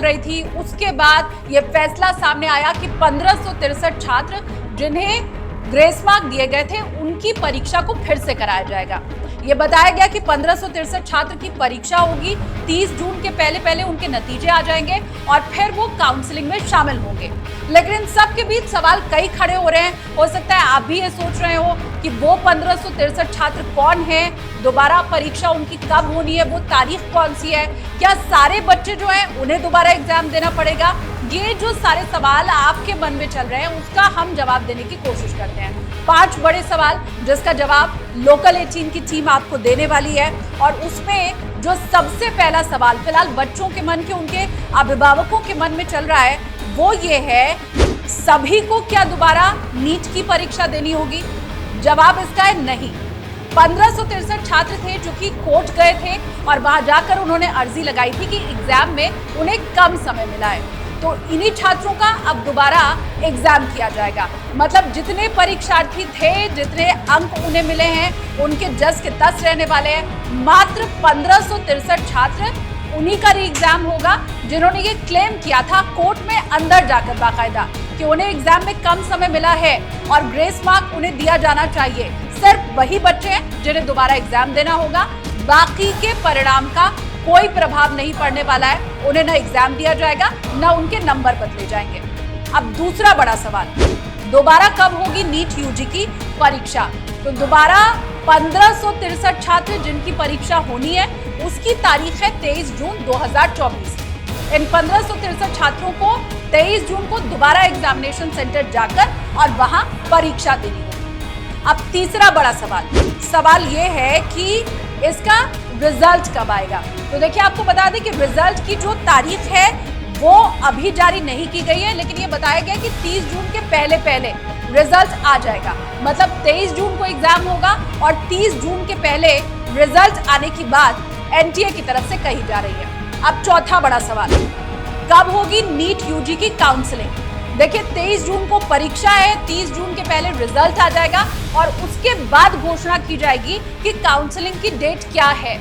रही थी, उसके बाद ये फैसला सामने आया कि 1563 छात्र जिन्हें ग्रेस मार्क दिए गए थे उनकी परीक्षा को फिर से कराया जाएगा। ये बताया गया कि 1563 छात्र की परीक्षा होगी, 30 जून के पहले पहले उनके नतीजे आ जाएंगे और फिर वो काउंसलिंग में शामिल होंगे। लेकिन इन सब के बीच सवाल कई खड़े हो रहे हैं। हो सकता है आप भी ये सोच रहे हो कि वो 1563 छात्र कौन हैं, दोबारा परीक्षा उनकी कब होनी है, वो तारीख कौन सी है, क्या सारे बच्चे जो हैं उन्हें दोबारा एग्जाम देना पड़ेगा? ये जो सारे सवाल आपके मन में चल रहे हैं उसका हम जवाब देने की कोशिश करते हैं। 5 बड़े सवाल जिसका जवाब लोकल 18 की टीम आपको देने वाली है। और उसमें जो सबसे पहला सवाल फिलहाल बच्चों के मन के, उनके अभिभावकों के मन में चल रहा है वो ये है, सभी को क्या दोबारा नीट की परीक्षा देनी होगी? जवाब इसका है नहीं। 1563 छात्र थे जो कि कोर्ट गए थे और वहां जाकर उन्होंने अर्जी लगाई थी कि एग्जाम में उन्हें कम समय मिला है, तो इन्हीं छात्रों का अब दोबारा एग्जाम किया जाएगा। मतलब जितने परीक्षार्थी थे, जितने अंक उन्हें मिले हैं, उनके जस के तस रहने वाले हैं। मात्र 1563 छात्र उन्हीं का री एग्जाम होगा जिन्होंने ये क्लेम किया था कोर्ट में अंदर जाकर बाकायदा कि उन्हें एग्जाम में कम समय मिला है और ग्रेस मार्क उन्हें दिया जाना चाहिए। सिर्फ वही बच्चे हैं जिन्हें दोबारा एग्जाम देना होगा, बाकी के परिणाम का कोई प्रभाव नहीं पड़ने वाला है। उन्हें ना एग्जाम दिया जाएगा ना उनके नंबर बदले जाएंगे। अब दूसरा बड़ा सवाल, दोबारा कब होगी नीट यूजी की परीक्षा? तो दोबारा 1563 छात्र जिनकी परीक्षा होनी है उसकी तारीख है 23 जून 2024। इन 1563 छात्रों को 23 जून को दोबारा एग्जामिनेशन सेंटर जाकर और वहां परीक्षा देनी होगी। अब तीसरा बड़ा सवाल ये है कि इसका रिजल्ट कब आएगा? तो देखिए, आपको बता दें कि रिजल्ट की जो तारीख है वो अभी जारी नहीं की गई है, लेकिन ये बताया गया कि 30 जून के पहले पहले रिजल्ट आ जाएगा। मतलब 23 जून को एग्जाम होगा और 30 जून के पहले रिजल्ट आने की बात एनटीए की तरफ से कही जा रही है। अब चौथा बड़ा सवाल, कब होगी नीट यूजी की काउंसलिंग? देखिए, 23 जून को परीक्षा है, 30 जून के पहले रिजल्ट आ जाएगा और उसके बाद घोषणा की जाएगी कि काउंसलिंग की डेट क्या है।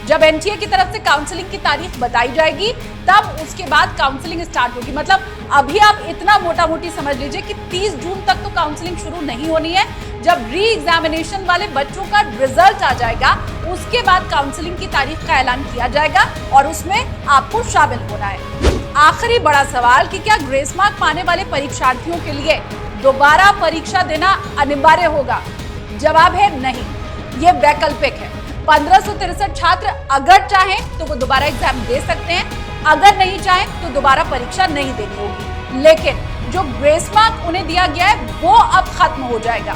जब एनटीए की तरफ से काउंसलिंग की तारीख बताई जाएगी तब उसके बाद काउंसलिंग स्टार्ट होगी। मतलब अभी आप इतना मोटा मोटी समझ लीजिए कि 30 जून तक तो काउंसलिंग शुरू नहीं होनी है। जब री एग्जामिनेशन वाले बच्चों का रिजल्ट आ जाएगा उसके बाद काउंसलिंग की तारीख का ऐलान किया जाएगा और उसमें आपको शामिल होना है। आखिरी बड़ा सवाल कि क्या ग्रेस मार्क पाने वाले परीक्षार्थियों के लिए दोबारा परीक्षा देना अनिवार्य होगा? जवाब है नहीं, ये वैकल्पिक है। 1563 छात्र अगर चाहें तो वो दोबारा एग्जाम दे सकते हैं, अगर नहीं चाहें तो दोबारा परीक्षा नहीं देनी होगी। लेकिन जो ग्रेस मार्क उन्हें दिया गया है वो अब खत्म हो जाएगा।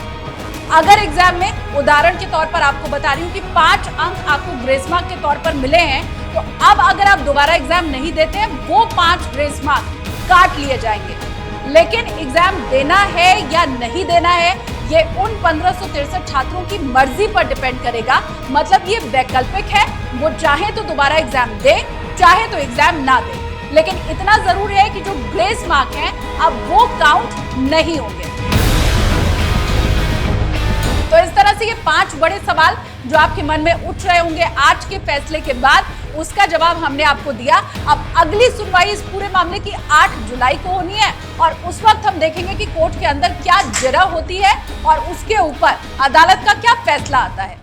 अगर एग्जाम में, उदाहरण के तौर पर आपको बता रही हूँ कि 5 अंक आपको ग्रेस मार्क के तौर पर मिले हैं, तो अब अगर आप दोबारा एग्जाम नहीं देते हैं वो 5 ग्रेस मार्क काट लिए जाएंगे। लेकिन एग्जाम देना है या नहीं देना है ये उन 1563 छात्रों की मर्जी पर डिपेंड करेगा। मतलब ये वैकल्पिक है, वो चाहे तो दोबारा एग्जाम दे, चाहे तो एग्जाम ना दे। लेकिन इतना जरूर है कि जो ग्रेस मार्क हैं अब वो काउंट नहीं होंगे। तो इस तरह से ये 5 बड़े सवाल जो आपके मन में उठ रहे होंगे आज के फैसले के बाद, उसका जवाब हमने आपको दिया। अब अगली सुनवाई इस पूरे मामले की 8 जुलाई को होनी है और उस वक्त हम देखेंगे कि कोर्ट के अंदर क्या जरा होती है और उसके ऊपर अदालत का क्या फैसला आता है।